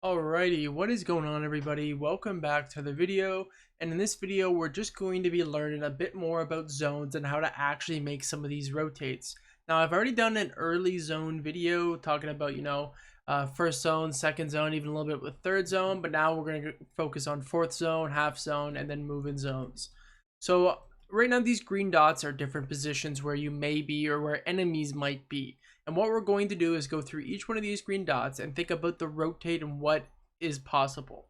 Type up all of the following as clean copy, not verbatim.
Alrighty, what is going on everybody? Welcome back to the video, and in this video we're just going to be learning a bit more about zones and how to actually make some of these rotates. Now I've already done an early zone video talking about, first zone, second zone, even a little bit with third zone, but now we're going to focus on fourth zone, half zone, and then move in zones. So right now these green dots are different positions where you may be or where enemies might be. And what we're going to do is go through each one of these green dots and think about the rotate and what is possible.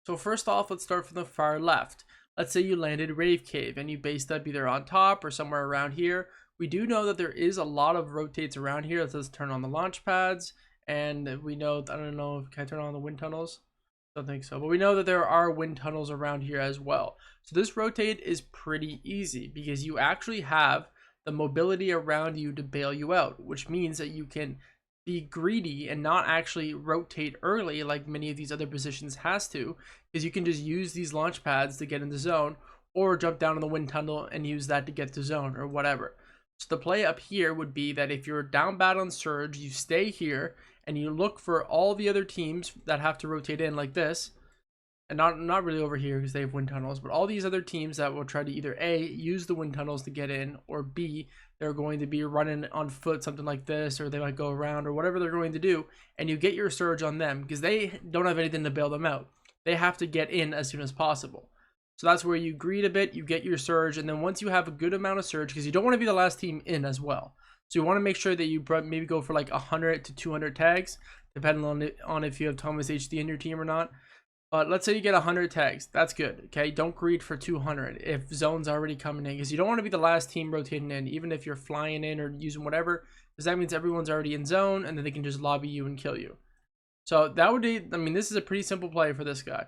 So first off, let's start from the far left. Let's say you landed Rave Cave and you based up either on top or somewhere around here. We do know that there is a lot of rotates around here. Let's turn on the launch pads. And we know, I don't know, can I turn on the wind tunnels? Don't think so, but we know that there are wind tunnels around here as well. So this rotate is pretty easy because you actually have the mobility around you to bail you out, which means that you can be greedy and not actually rotate early like many of these other positions has to, because you can just use these launch pads to get in the zone or jump down in the wind tunnel and use that to get to zone or whatever. So the play up here would be that if you're down bad on surge, you stay here and you look for all the other teams that have to rotate in like this, and not really over here because they have wind tunnels, but all these other teams that will try to either A, use the wind tunnels to get in, or B, they're going to be running on foot, something like this, or they might go around, or whatever they're going to do, and you get your surge on them because they don't have anything to bail them out. They have to get in as soon as possible. So that's where you greed a bit, you get your surge, and then once you have a good amount of surge, because you don't want to be the last team in as well. So you want to make sure that you maybe go for like 100 to 200 tags, depending on if you have Thomas HD in your team or not. But let's say you get 100 tags. That's good, okay? Don't greed for 200 if zone's already coming in, because you don't want to be the last team rotating in, even if you're flying in or using whatever, because that means everyone's already in zone, and then they can just lobby you and kill you. So that would be, I mean, this is a pretty simple play for this guy,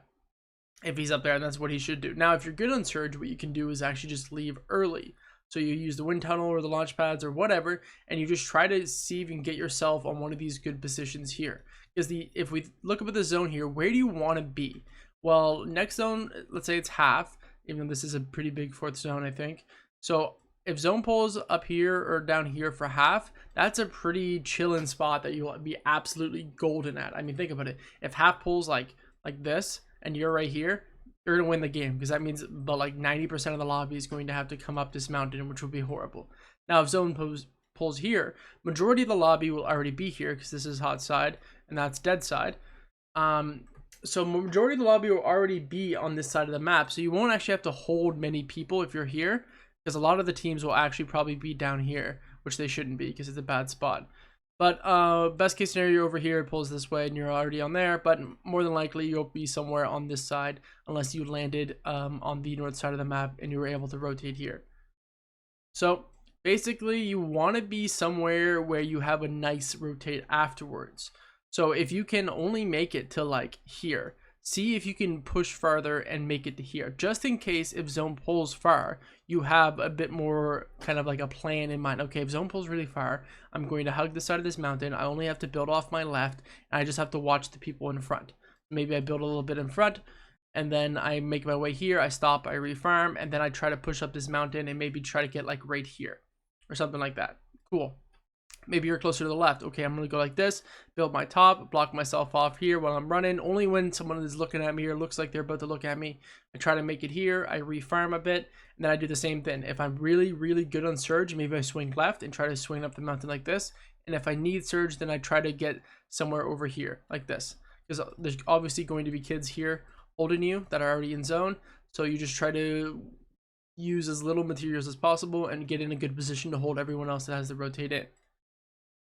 if he's up there, and that's what he should do. Now, if you're good on surge, what you can do is actually just leave early. So you use the wind tunnel or the launch pads or whatever, and you just try to see if you can get yourself on one of these good positions here. Because if we look up at the zone here, where do you want to be? Well, next zone, let's say it's half, even though this is a pretty big fourth zone, I think. So if zone pulls up here or down here for half, that's a pretty chilling spot that you'll be absolutely golden at. I mean, think about it. If half pulls like this, and you're right here, you're gonna win the game, because that means about like 90% of the lobby is going to have to come up this mountain, which would be horrible. Now, if zone pulls here, majority of the lobby will already be here because this is hot side and that's dead side. So majority of the lobby will already be on this side of the map, so you won't actually have to hold many people if you're here, because a lot of the teams will actually probably be down here, which they shouldn't be because it's a bad spot. But best case scenario, over here it pulls this way and you're already on there, but more than likely you'll be somewhere on this side unless you landed on the north side of the map and you were able to rotate here. So basically you want to be somewhere where you have a nice rotate afterwards. So if you can only make it to like here, see if you can push farther and make it to here, just in case if zone pulls far, you have a bit more kind of like a plan in mind. Okay, if zone pulls really far, I'm going to hug the side of this mountain. I only have to build off my left, and I just have to watch the people in front. Maybe I build a little bit in front, and then I make my way here, I stop, I refarm, and then I try to push up this mountain and maybe try to get like right here or something like that. Cool. Maybe you're closer to the left. Okay, I'm gonna go like this, build my top, block myself off here while I'm running. Only when someone is looking at me or looks like they're about to look at me, I try to make it here. I refarm a bit, and then I do the same thing. If I'm really good on surge, maybe I swing left and try to swing up the mountain like this. And if I need surge, then I try to get somewhere over here like this, because there's obviously going to be kids here holding you that are already in zone. So you just try to use as little materials as possible and get in a good position to hold everyone else that has to rotate in.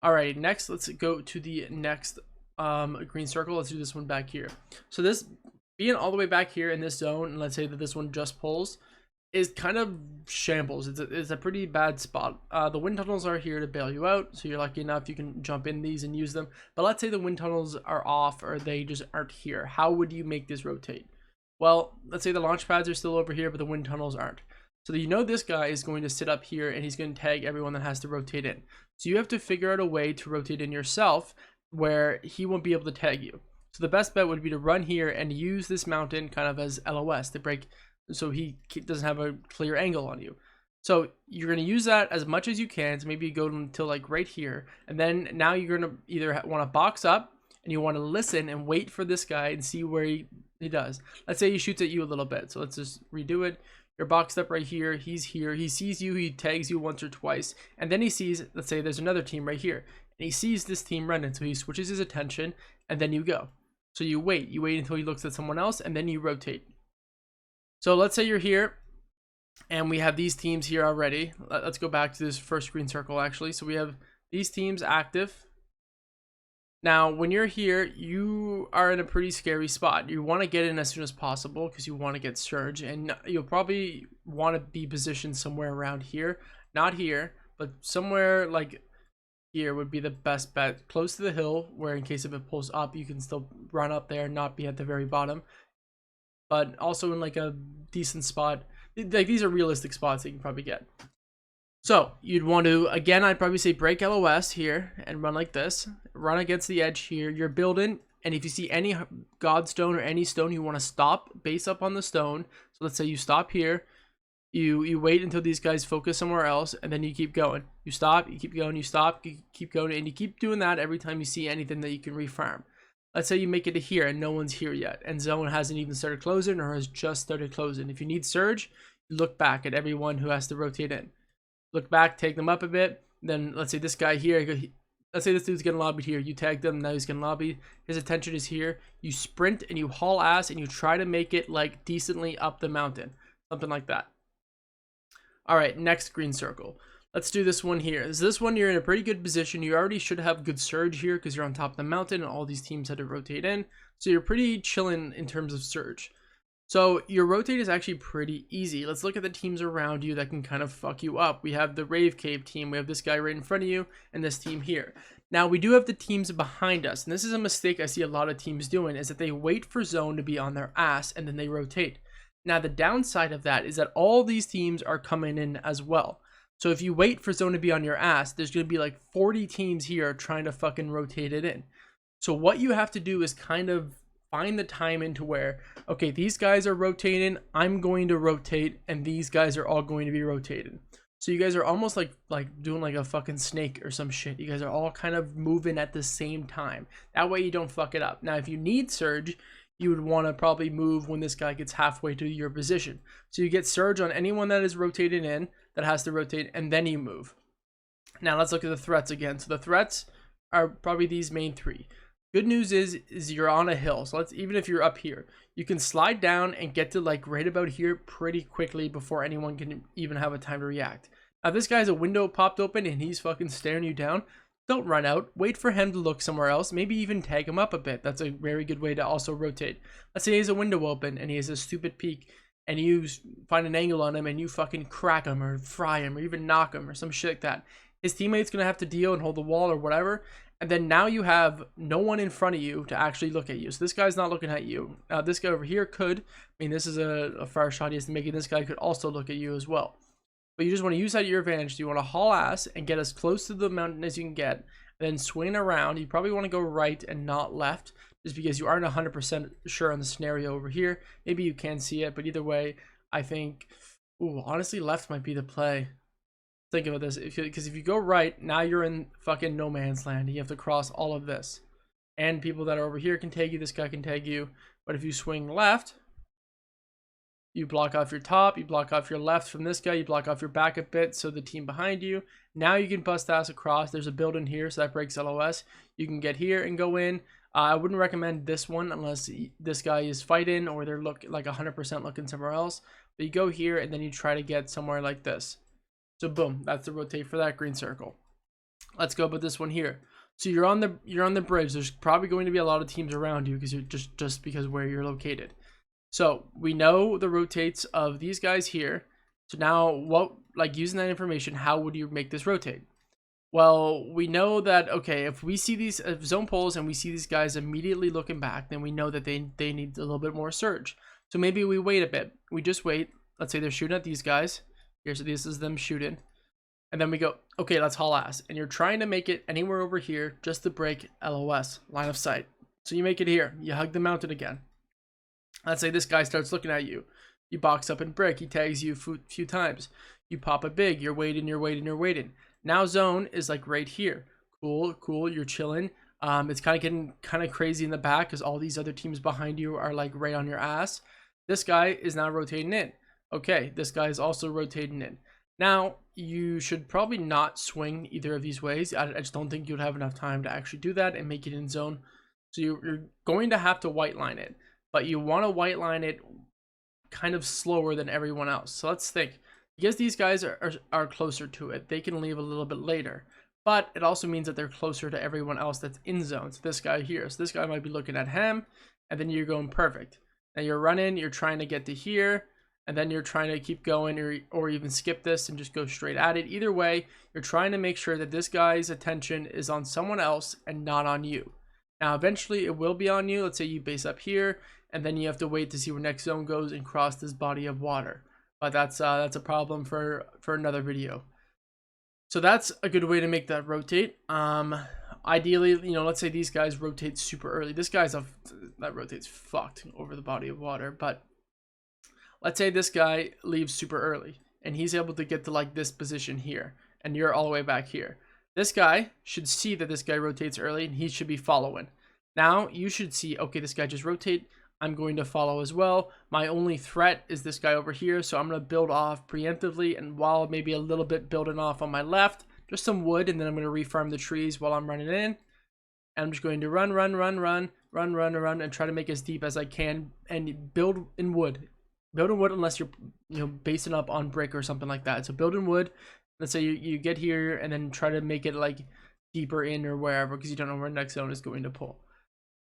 Alright, next let's go to the next green circle. Let's do this one back here. So this being all the way back here in this zone, and let's say that this one just pulls, is kind of shambles. It's a pretty bad spot. The wind tunnels are here to bail you out, so you're lucky enough you can jump in these and use them. But let's say the wind tunnels are off or they just aren't here. How would you make this rotate? Well, let's say the launch pads are still over here, but the wind tunnels aren't. So you know this guy is going to sit up here and he's going to tag everyone that has to rotate in. So you have to figure out a way to rotate in yourself where he won't be able to tag you. So the best bet would be to run here and use this mountain kind of as LOS to break, so he doesn't have a clear angle on you. So you're going to use that as much as you can. So maybe you go until like right here, and then now you're going to either want to box up and you want to listen and wait for this guy and see where he does. Let's say he shoots at you a little bit, so let's just redo it. You're boxed up right here, he's here, he sees you, he tags you once or twice, and then he sees, let's say there's another team right here, and he sees this team running, so he switches his attention, and then you go. So you wait until he looks at someone else, and then you rotate. So let's say you're here, and we have these teams here already. Let's go back to this first green circle actually. So we have these teams active. Now, when you're here, you are in a pretty scary spot. You want to get in as soon as possible because you want to get Surge, and you'll probably want to be positioned somewhere around here. Not here, but somewhere like here would be the best bet. Close to the hill, where in case if it pulls up, you can still run up there and not be at the very bottom. But also in like a decent spot. Like these are realistic spots that you can probably get. So you'd want to, again, I'd probably say break LOS here and run like this. Run against the edge here. You're building, and if you see any godstone or any stone, you want to stop, base up on the stone. So let's say you stop here. You wait until these guys focus somewhere else, and then you keep going. You stop, you keep going, you stop, you keep going, and you keep doing that every time you see anything that you can refarm. Let's say you make it to here and no one's here yet, and zone hasn't even started closing or has just started closing. If you need surge, you look back at everyone who has to rotate in. Look back, take them up a bit. Then let's say this guy here, let's say this dude's getting lobbied here. You tag them, now he's getting lobbied. His attention is here. You sprint and you haul ass and you try to make it like decently up the mountain. Something like that. All right, next green circle. Let's do this one here. This one, you're in a pretty good position. You already should have good surge here because you're on top of the mountain and all these teams had to rotate in. So you're pretty chilling in terms of surge. So your rotate is actually pretty easy. Let's look at the teams around you that can kind of fuck you up. We have the Rave Cave team. We have this guy right in front of you and this team here. Now we do have the teams behind us. And this is a mistake I see a lot of teams doing, is that they wait for zone to be on their ass and then they rotate. Now the downside of that is that all these teams are coming in as well. So if you wait for zone to be on your ass, there's going to be like 40 teams here trying to fucking rotate it in. So what you have to do is kind of find the time into where, okay, these guys are rotating, I'm going to rotate, and these guys are all going to be rotated. So you guys are almost like doing like a fucking snake or some shit. You guys are all kind of moving at the same time. That way you don't fuck it up. Now, if you need surge, you would want to probably move when this guy gets halfway to your position. So you get surge on anyone that is rotated in, that has to rotate, and then you move. Now let's look at the threats again. So the threats are probably these main three. Good news is you're on a hill. So even if you're up here, you can slide down and get to like right about here pretty quickly before anyone can even have a time to react. Now if this guy's a window popped open and he's fucking staring you down, don't run out. Wait for him to look somewhere else. Maybe even tag him up a bit. That's a very good way to also rotate. Let's say he has a window open and he has a stupid peek, and you find an angle on him and you fucking crack him or fry him or even knock him or some shit like that. His teammate's gonna have to deal and hold the wall or whatever. And then now you have no one in front of you to actually look at you. So this guy's not looking at you. Now this guy over here could. I mean, this is a far shot he has to make it. This guy could also look at you as well. But you just want to use that to your advantage. You want to haul ass and get as close to the mountain as you can get. Then swing around. You probably want to go right and not left, just because you aren't 100% sure on the scenario over here. Maybe you can see it, but either way, I think, ooh, honestly, left might be the play. Think about this, because if you go right, now you're in fucking no man's land. You have to cross all of this, and people that are over here can tag you. This guy can tag you. But if you swing left, you block off your top, you block off your left from this guy, you block off your back a bit, so the team behind you. Now you can bust ass across. There's a building here, so that breaks LOS. You can get here and go in. I wouldn't recommend this one unless this guy is fighting or they're like 100% looking somewhere else. But you go here and then you try to get somewhere like this. So boom, that's the rotate for that green circle. Let's go with this one here. So you're on the bridge. There's probably going to be a lot of teams around you because you're just because where you're located. So we know the rotates of these guys here. So now using that information, how would you make this rotate? Well, we know that, okay, if we see these zone pulls and we see these guys immediately looking back, then we know that they need a little bit more surge. So maybe we wait a bit. We just wait. Let's say they're shooting at these guys. Here, so this is them shooting. And then we go, okay, let's haul ass. And you're trying to make it anywhere over here just to break LOS, line of sight. So you make it here. You hug the mountain again. Let's say this guy starts looking at you. You box up and break. He tags you a few times. You pop a big. You're waiting, you're waiting, you're waiting. Now zone is like right here. Cool, cool. You're chilling. It's kind of getting kind of crazy in the back because all these other teams behind you are like right on your ass. This guy is now rotating in. Okay, this guy is also rotating in. Now, you should probably not swing either of these ways. I just don't think you'd have enough time to actually do that and make it in zone. So you're going to have to white line it, but you want to white line it kind of slower than everyone else. So let's think. Because these guys are closer to it, they can leave a little bit later. But it also means that they're closer to everyone else that's in zone. So this guy here. So this guy might be looking at him, and then you're going perfect. Now you're running, you're trying to get to here, and then you're trying to keep going or even skip this and just go straight at it. Either way, you're trying to make sure that this guy's attention is on someone else and not on you. Now, eventually it will be on you. Let's say you base up here, and then you have to wait to see where next zone goes and cross this body of water. But that's a problem for another video. So that's a good way to make that rotate. Ideally, you know, let's say these guys rotate super early. This guy's that rotates fucked over the body of water. But let's say this guy leaves super early and he's able to get to like this position here, and you're all the way back here. This guy should see that this guy rotates early and he should be following. Now you should see, okay, this guy just rotate. I'm going to follow as well. My only threat is this guy over here, so I'm going to build off preemptively, and while maybe a little bit building off on my left, just some wood, and then I'm going to refarm the trees while I'm running in. And I'm just going to run, and try to make as deep as I can, and build in wood. Build in wood unless you're, you know, basing up on brick or something like that. So build in wood. Let's say you get here, and then try to make it like deeper in or wherever, because you don't know where next zone is going to pull.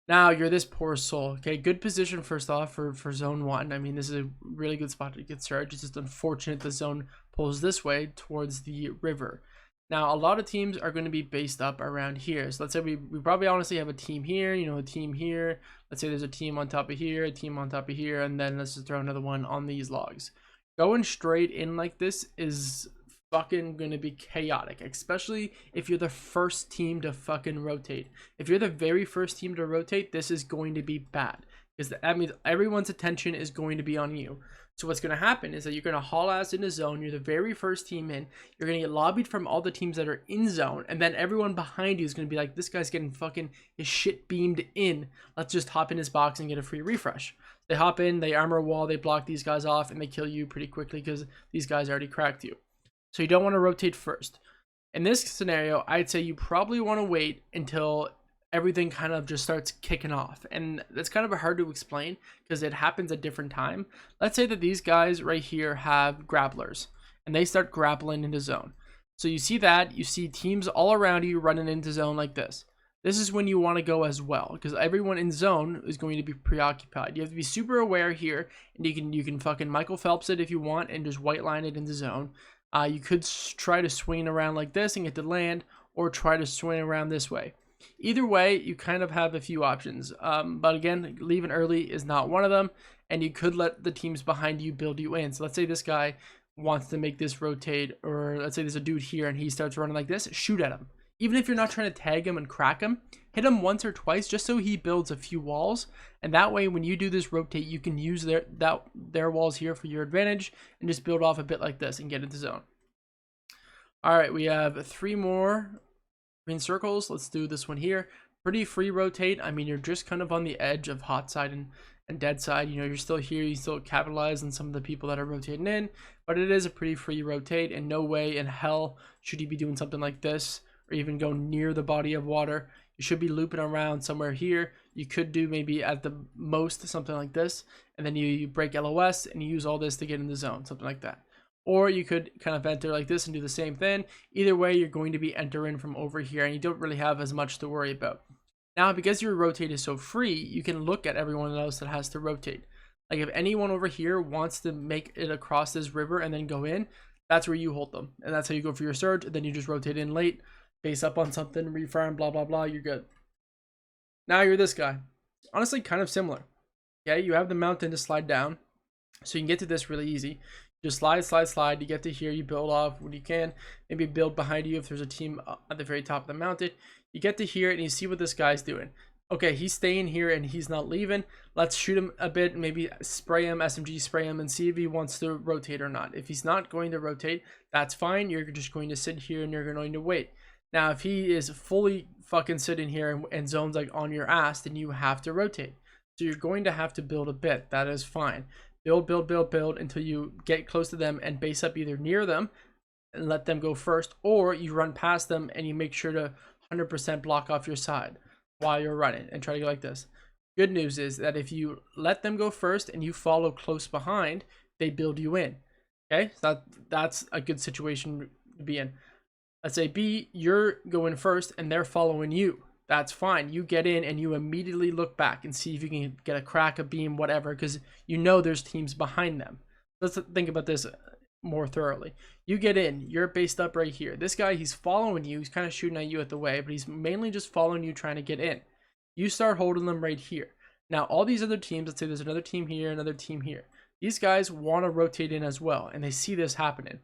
Now you're this poor soul. Okay, good position first off for zone 1. I mean, this is a really good spot to get started. It's just unfortunate the zone pulls this way towards the river. Now a lot of teams are going to be based up around here. So let's say we probably honestly have a team here, you know, a team here. Let's say there's a team on top of here, a team on top of here, and then let's just throw another one on these logs. Going straight in like this is fucking gonna be chaotic, especially if you're the first team to fucking rotate. If you're the very first team to rotate, this is going to be bad, because that means everyone's attention is going to be on you. So what's going to happen is that you're going to haul ass into zone. You're the very first team in. You're going to get lobbied from all the teams that are in zone, and then everyone behind you is going to be like, this guy's getting fucking his shit beamed in. Let's just hop in his box and get a free refresh. They hop in, they armor wall, they block these guys off, and they kill you pretty quickly because these guys already cracked you. So you don't want to rotate first. In this scenario, I'd say you probably want to wait until everything kind of just starts kicking off. And that's kind of hard to explain because it happens at different time. Let's say that these guys right here have grapplers and they start grappling into zone. So you see that, you see teams all around you running into zone like this. This is when you want to go as well, because everyone in zone is going to be preoccupied. You have to be super aware here, and you can fucking Michael Phelps it if you want and just white line it into zone. You could try to swing around like this and get to land, or try to swing around this way. Either way, you kind of have a few options. But again, leaving early is not one of them, and you could let the teams behind you build you in. So let's say this guy wants to make this rotate, or let's say there's a dude here and he starts running like this, shoot at him. Even if you're not trying to tag him and crack him, hit him once or twice just so he builds a few walls, and that way when you do this rotate, you can use their walls here for your advantage and just build off a bit like this and get into zone. All right, we have 3 more green circles. Let's do this one here. Pretty free rotate. I mean, you're just kind of on the edge of hot side and dead side. You know, you're still here, you still capitalize on some of the people that are rotating in, but it is a pretty free rotate, and no way in hell should you be doing something like this or even go near the body of water. You should be looping around somewhere here. You could do maybe at the most something like this, and then you break LOS and you use all this to get in the zone, something like that. Or you could kind of enter like this and do the same thing. Either way, you're going to be entering from over here, and you don't really have as much to worry about. Now, because your rotate is so free, you can look at everyone else that has to rotate. Like if anyone over here wants to make it across this river and then go in, that's where you hold them. And that's how you go for your surge, and then you just rotate in late, base up on something, refarm, blah, blah, blah, you're good. Now you're this guy. Honestly, kind of similar. Okay, you have the mountain to slide down, so you can get to this really easy. Just slide, slide, slide. You get to here, you build off when you can. Maybe build behind you if there's a team at the very top of the mountain. You get to here and you see what this guy's doing. Okay, he's staying here and he's not leaving. Let's shoot him a bit, maybe spray him, SMG spray him, and see if he wants to rotate or not. If he's not going to rotate, that's fine. You're just going to sit here and you're going to wait. Now, if he is fully fucking sitting here and zones like on your ass, then you have to rotate. So you're going to have to build a bit. That is fine. Build, build, build, build until you get close to them and base up either near them and let them go first, or you run past them and you make sure to 100% block off your side while you're running and try to go like this. Good news is that if you let them go first and you follow close behind, they build you in. Okay, so that's a good situation to be in. Let's say B, you're going first and they're following you. That's fine. You get in and you immediately look back and see if you can get a crack, a beam, whatever, because you know there's teams behind them. Let's think about this more thoroughly. You get in, you're based up right here. This guy, he's following you. He's kind of shooting at you at the way, but he's mainly just following you, trying to get in. You start holding them right here. Now, all these other teams, let's say there's another team here, another team here. These guys want to rotate in as well, and they see this happening.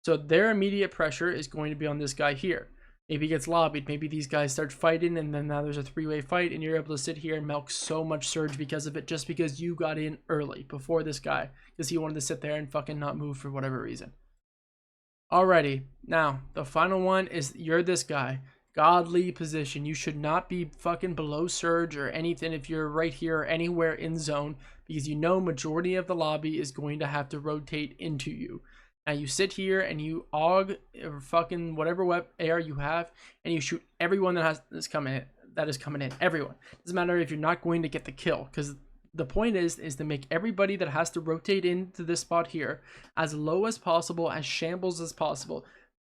So their immediate pressure is going to be on this guy here. Maybe he gets lobbied. Maybe these guys start fighting, and then now there's a three-way fight, and you're able to sit here and milk so much surge because of it, just because you got in early before this guy, because he wanted to sit there and fucking not move for whatever reason. Alrighty, now the final one is you're this guy. Godly position. You should not be fucking below surge or anything if you're right here or anywhere in zone, because you know majority of the lobby is going to have to rotate into you. Now you sit here and you AUG or fucking whatever AR you have, and you shoot everyone that is coming in. Everyone. Doesn't matter if you're not going to get the kill, because the point is to make everybody that has to rotate into this spot here as low as possible, as shambles as possible.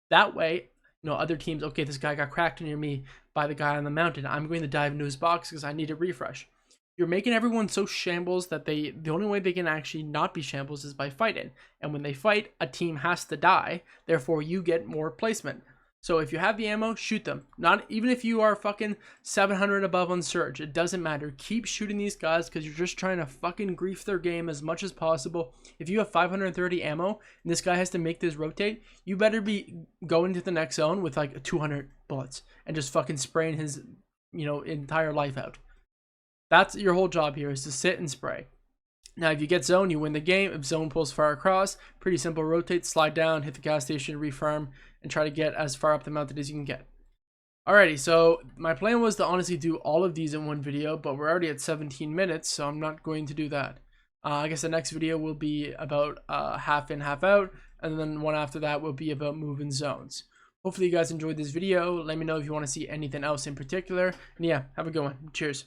That way, you know, other teams, okay, this guy got cracked near me by the guy on the mountain. I'm going to dive into his box because I need a refresh. You're making everyone so shambles that the only way they can actually not be shambles is by fighting. And when they fight, a team has to die. Therefore, you get more placement. So if you have the ammo, shoot them. Not even if you are fucking 700 above on surge. It doesn't matter. Keep shooting these guys because you're just trying to fucking grief their game as much as possible. If you have 530 ammo and this guy has to make this rotate, you better be going to the next zone with like 200 bullets and just fucking spraying his, you know, entire life out. That's your whole job here, is to sit and spray. Now, if you get zone, you win the game. If zone pulls far across, pretty simple. Rotate, slide down, hit the gas station, refarm, and try to get as far up the mountain as you can get. Alrighty, so my plan was to honestly do all of these in one video, but we're already at 17 minutes, so I'm not going to do that. I guess the next video will be about half in, half out, and then one after that will be about moving zones. Hopefully you guys enjoyed this video. Let me know if you want to see anything else in particular. And yeah, have a good one. Cheers.